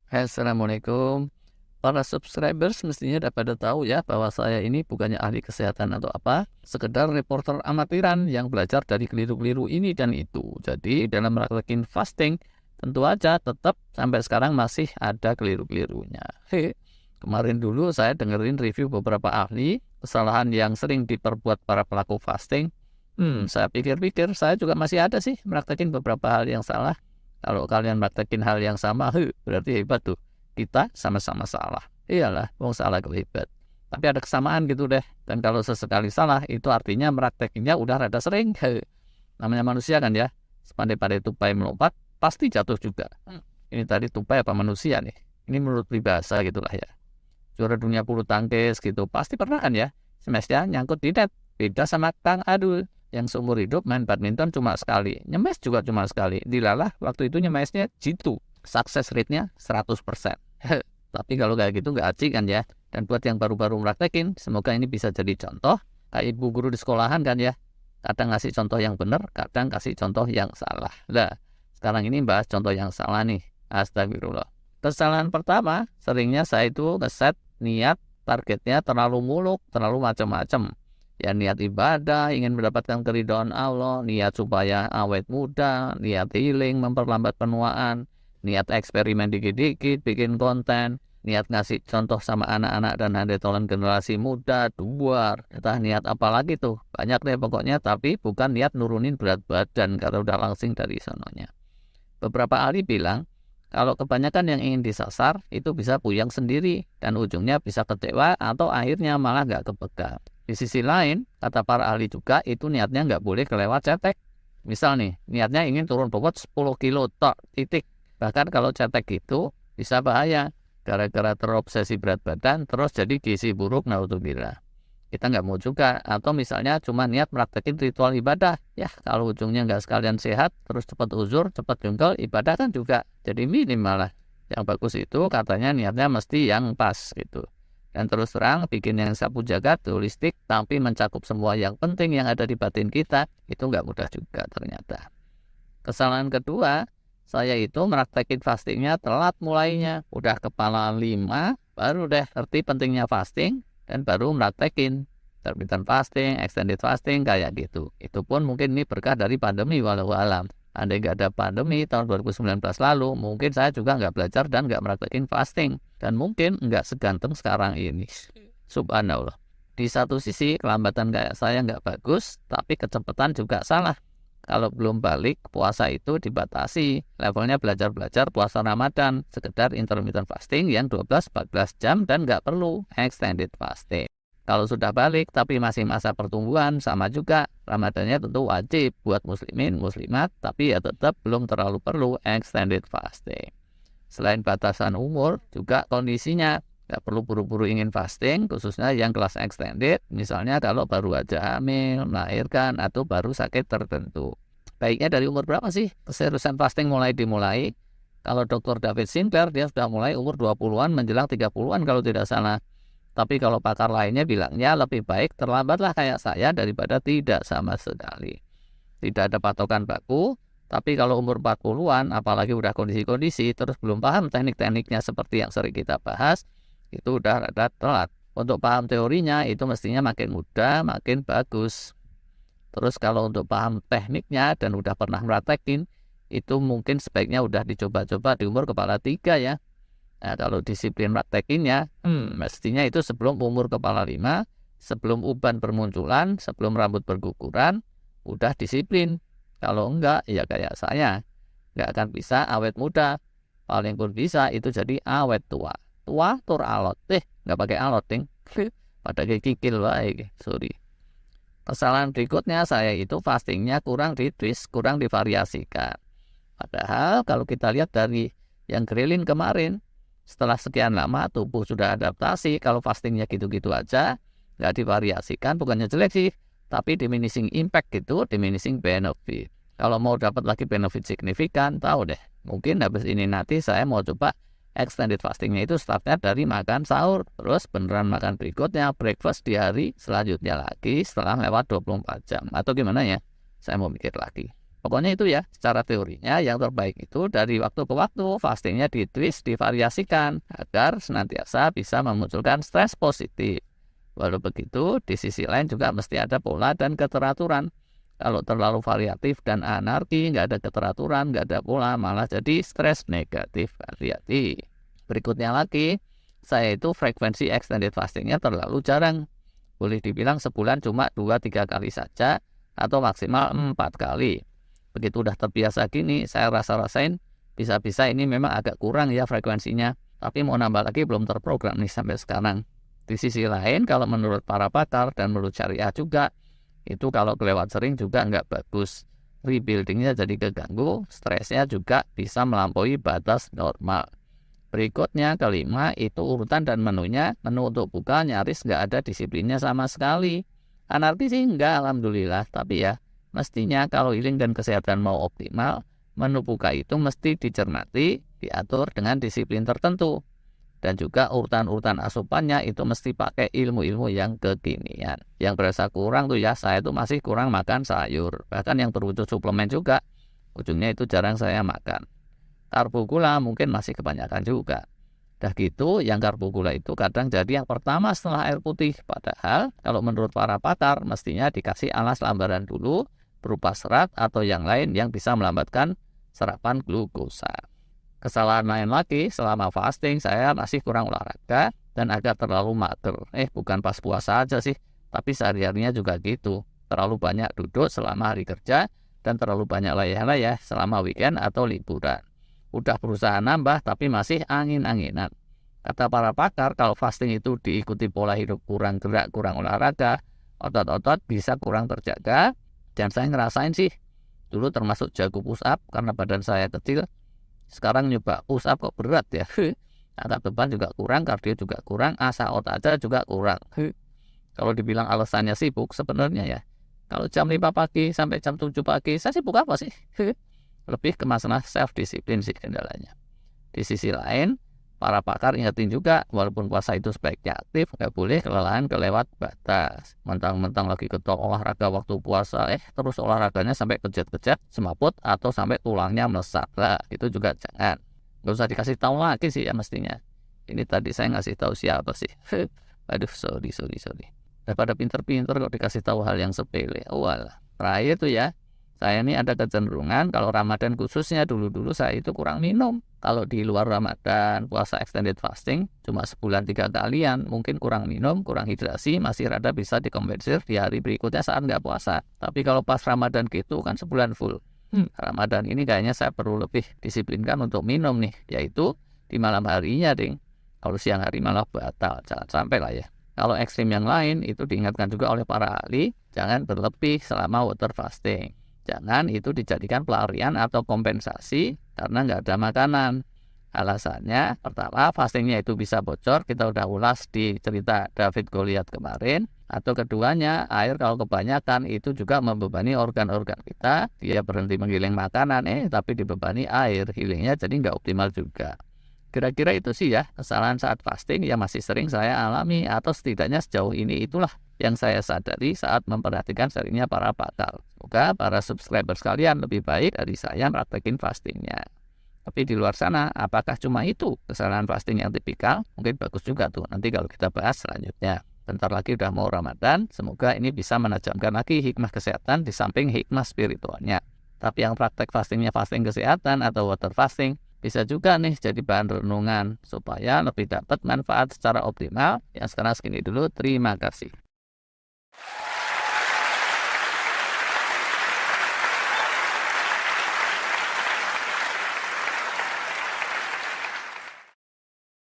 Assalamualaikum. Para subscribers mestinya udah pada tahu ya bahwa saya ini bukannya ahli kesehatan atau apa, sekedar reporter amatiran yang belajar dari keliru-keliru ini dan itu. Jadi dalam praktekin fasting, tentu aja tetap sampai sekarang masih ada keliru-kelirunya. Kemarin dulu saya dengerin review beberapa ahli, kesalahan yang sering diperbuat para pelaku fasting. Saya pikir-pikir saya juga masih ada sih praktekin beberapa hal yang salah. Kalau kalian praktekin hal yang sama, berarti hebat tuh. Kita sama-sama salah. Iyalah, wong salah kok hebat. Tapi ada kesamaan gitu deh. Dan kalau sesekali salah, itu artinya meraktekinya udah rada sering. Namanya manusia kan ya. Sepandai-pandai tupai melompat, pasti jatuh juga. Ini tadi tupai apa manusia nih? Ini menurut peribahasa gitulah ya. Juara dunia bulu tangkis gitu, pasti pernah kan ya? Smashnya nyangkut di net. Beda sama Kang Adul yang seumur hidup main badminton cuma sekali, nyemes juga cuma sekali. Dilalah waktu itu nyemesnya jitu, sukses rate-nya 100%. Tapi kalau kayak gitu nggak asik kan ya. Dan buat yang baru-baru praktekin, semoga ini bisa jadi contoh. Kayak ibu guru di sekolahan kan ya. Kadang ngasih contoh yang benar, kadang kasih contoh yang salah. Lah, sekarang ini bahas contoh yang salah nih. Astagfirullah. Kesalahan pertama, seringnya saya itu ngeset niat targetnya terlalu muluk, terlalu macam-macam. Ya niat ibadah, ingin mendapatkan keridhaan Allah, niat supaya awet muda, niat healing, memperlambat penuaan, niat eksperimen dikit-dikit, bikin konten, niat ngasih contoh sama anak-anak dan handetolan generasi muda, duar, entah niat apa lagi tuh, banyak deh pokoknya, tapi bukan niat nurunin berat badan karena udah langsing dari sononya. Beberapa ahli bilang, kalau kebanyakan yang ingin disasar, itu bisa puyeng sendiri, dan ujungnya bisa kecewa atau akhirnya malah nggak kepegang. Di sisi lain, kata para ahli juga, itu niatnya nggak boleh kelewat cetek. Misal nih, niatnya ingin turun bobot 10 kilo, tok, titik. Bahkan kalau cetek itu bisa bahaya, gara-gara terobsesi berat badan, terus jadi gizi buruk, naudzubillah. Kita nggak mau juga, atau misalnya cuma niat praktekin ritual ibadah. Ya, kalau ujungnya nggak sekalian sehat, terus cepat uzur, cepat jengkel, ibadah kan juga jadi minim malah. Yang bagus itu katanya niatnya mesti yang pas gitu. Dan terus terang, bikin yang sapu jagat, holistik, tapi mencakup semua yang penting yang ada di batin kita, itu nggak mudah juga ternyata. Kesalahan kedua, saya itu meraktekin fastingnya telat mulainya. Udah kepala 5, baru deh ngerti pentingnya fasting, dan baru meraktekin intermittent fasting, extended fasting kayak gitu. Itu pun mungkin ini berkah dari pandemi walau alam. Andai nggak ada pandemi tahun 2019 lalu, mungkin saya juga nggak belajar dan nggak meraktekin fasting. Dan mungkin nggak seganteng sekarang ini. Subhanallah. Di satu sisi, kelambatan kayak saya nggak bagus, tapi kecepatan juga salah. Kalau belum balik, puasa itu dibatasi. Levelnya belajar-belajar puasa Ramadan, sekedar intermittent fasting yang 12-14 jam dan nggak perlu extended fasting. Kalau sudah balik tapi masih masa pertumbuhan, sama juga. Ramadannya tentu wajib buat muslimin, muslimat, tapi ya tetap belum terlalu perlu extended fasting. Selain batasan umur, juga kondisinya. Nggak perlu buru-buru ingin fasting, khususnya yang kelas extended, misalnya kalau baru aja hamil, melahirkan, atau baru sakit tertentu. Baiknya dari umur berapa sih keseriusan fasting mulai dimulai? Kalau Dr. David Sinclair, dia sudah mulai umur 20-an menjelang 30-an kalau tidak salah. Tapi kalau pakar lainnya bilangnya lebih baik terlambatlah kayak saya daripada tidak sama sekali. Tidak ada patokan baku, tapi kalau umur 40-an, apalagi udah kondisi-kondisi, terus belum paham teknik-tekniknya seperti yang sering kita bahas, itu udah rada telat. Untuk paham teorinya itu mestinya makin mudah, makin bagus. Terus kalau untuk paham tekniknya dan udah pernah praktekin, itu mungkin sebaiknya udah dicoba-coba di umur kepala 3 ya. Nah, kalau disiplin praktekinnya, mestinya itu sebelum umur kepala 5, sebelum uban bermunculan, sebelum rambut berguguran, udah disiplin. Kalau enggak, ya kayak saya, nggak akan bisa awet muda. Paling pun bisa itu jadi awet tua. Tua tur alot, nggak pakai alot, ting. Pada kikil baik, sorry. Kesalahan berikutnya saya itu fastingnya kurang ditwist, kurang divariasikan. Padahal kalau kita lihat dari yang Grelin kemarin, setelah sekian lama tubuh sudah adaptasi, kalau fastingnya gitu-gitu aja, nggak divariasikan, bukannya jelek sih, tapi diminishing impact gitu, diminishing benefit. Kalau mau dapat lagi benefit signifikan, tahu deh, mungkin habis ini nanti saya mau coba extended fastingnya itu startnya dari makan sahur, terus beneran makan berikutnya, breakfast di hari selanjutnya lagi setelah lewat 24 jam. Atau gimana ya? Saya mau mikir lagi. Pokoknya itu ya, secara teorinya yang terbaik itu dari waktu ke waktu fastingnya ditwist, divariasikan agar senantiasa bisa memunculkan stres positif. Walau begitu, di sisi lain juga mesti ada pola dan keteraturan. Kalau terlalu variatif dan anarki, nggak ada keteraturan, nggak ada pola, malah jadi stres negatif. Hati-hati. Berikutnya lagi, saya itu frekuensi extended fastingnya terlalu jarang. Boleh dibilang sebulan cuma 2-3 kali saja, atau maksimal 4 kali. Begitu udah terbiasa gini, saya rasa-rasain bisa-bisa ini memang agak kurang ya frekuensinya. Tapi mau nambah lagi belum terprogram nih sampai sekarang. Di sisi lain, kalau menurut para pakar dan menurut syariah juga, itu kalau kelewat sering juga nggak bagus. Rebuildingnya jadi keganggu, stresnya juga bisa melampaui batas normal. Berikutnya, kelima, itu urutan dan menunya. Menu untuk buka nyaris nggak ada disiplinnya sama sekali. Anarki sih enggak, alhamdulillah. Tapi ya, mestinya kalau healing dan kesehatan mau optimal, menu buka itu mesti dicermati, diatur dengan disiplin tertentu. Dan juga urutan-urutan asupannya itu mesti pakai ilmu-ilmu yang kekinian. Yang berasa kurang tuh ya, saya tuh masih kurang makan sayur. Bahkan yang berwujud suplemen juga, ujungnya itu jarang saya makan. Karbo gula mungkin masih kebanyakan juga. Dah gitu, yang karbo gula itu kadang jadi yang pertama setelah air putih. Padahal kalau menurut para pakar mestinya dikasih alas lambaran dulu berupa serat atau yang lain yang bisa melambatkan serapan glukosa. Kesalahan lain lagi, selama fasting saya masih kurang olahraga dan agak terlalu mager. Bukan pas puasa aja sih, tapi sehari-harinya juga gitu. Terlalu banyak duduk selama hari kerja dan terlalu banyak layah-layah selama weekend atau liburan. Udah berusaha nambah tapi masih angin-anginan. Kata para pakar, kalau fasting itu diikuti pola hidup kurang gerak, kurang olahraga, otot-otot bisa kurang terjaga. Dan saya ngerasain sih, dulu termasuk jago push up karena badan saya kecil. Sekarang nyoba push up kok berat ya. Angkat beban juga kurang, kardio juga kurang, asa otot aja juga kurang. Kalau dibilang alasannya sibuk sebenarnya ya, kalau jam 5 pagi sampai jam 7 pagi saya sibuk apa sih? Lebih ke masalah self disiplin sih kendalanya. Di sisi lain, para pakar ingetin juga, walaupun puasa itu sebaiknya aktif, nggak boleh kelelahan kelewat batas. Mentang-mentang lagi ketok olahraga waktu puasa, terus olahraganya sampai kejat-kejat, semaput, atau sampai tulangnya melesak. Lah, itu juga jangan. Nggak usah dikasih tahu lagi sih ya mestinya. Ini tadi saya ngasih tahu siapa sih? Aduh, sorry. Daripada pinter-pinter kok dikasih tahu hal yang sepele. Walah, terakhir tuh ya. Saya ini ada kecenderungan kalau Ramadan khususnya dulu-dulu saya itu kurang minum. Kalau di luar Ramadan, puasa extended fasting, cuma sebulan 3 kalian, mungkin kurang minum, kurang hidrasi, masih rada bisa dikompensir di hari berikutnya saat nggak puasa. Tapi kalau pas Ramadan gitu kan sebulan full. Ramadan ini kayaknya saya perlu lebih disiplinkan untuk minum nih, yaitu di malam harinya ding. Kalau siang hari malah batal, jangan sampai lah ya. Kalau ekstrim yang lain itu diingatkan juga oleh para ahli, jangan berlebih selama water fasting. Jangan itu dijadikan pelarian atau kompensasi karena nggak ada makanan. Alasannya, pertama, fastingnya itu bisa bocor, kita udah ulas di cerita David Goliath kemarin. Atau keduanya, air kalau kebanyakan itu juga membebani organ-organ kita. Dia berhenti menggiling makanan, tapi dibebani air, healingnya jadi nggak optimal juga. Kira-kira itu sih ya, kesalahan saat fasting yang masih sering saya alami, atau setidaknya sejauh ini itulah yang saya sadari saat memperhatikan serinya para pakar. Semoga para subscriber sekalian lebih baik dari saya praktekin fastingnya. Tapi di luar sana, apakah cuma itu kesalahan fasting yang tipikal? Mungkin bagus juga tuh, nanti kalau kita bahas selanjutnya. Bentar lagi udah mau Ramadan, semoga ini bisa menajamkan lagi hikmah kesehatan di samping hikmah spiritualnya. Tapi yang praktek fastingnya fasting kesehatan atau water fasting, bisa juga nih jadi bahan renungan supaya lebih dapat manfaat secara optimal. Yang sekarang segini dulu, terima kasih.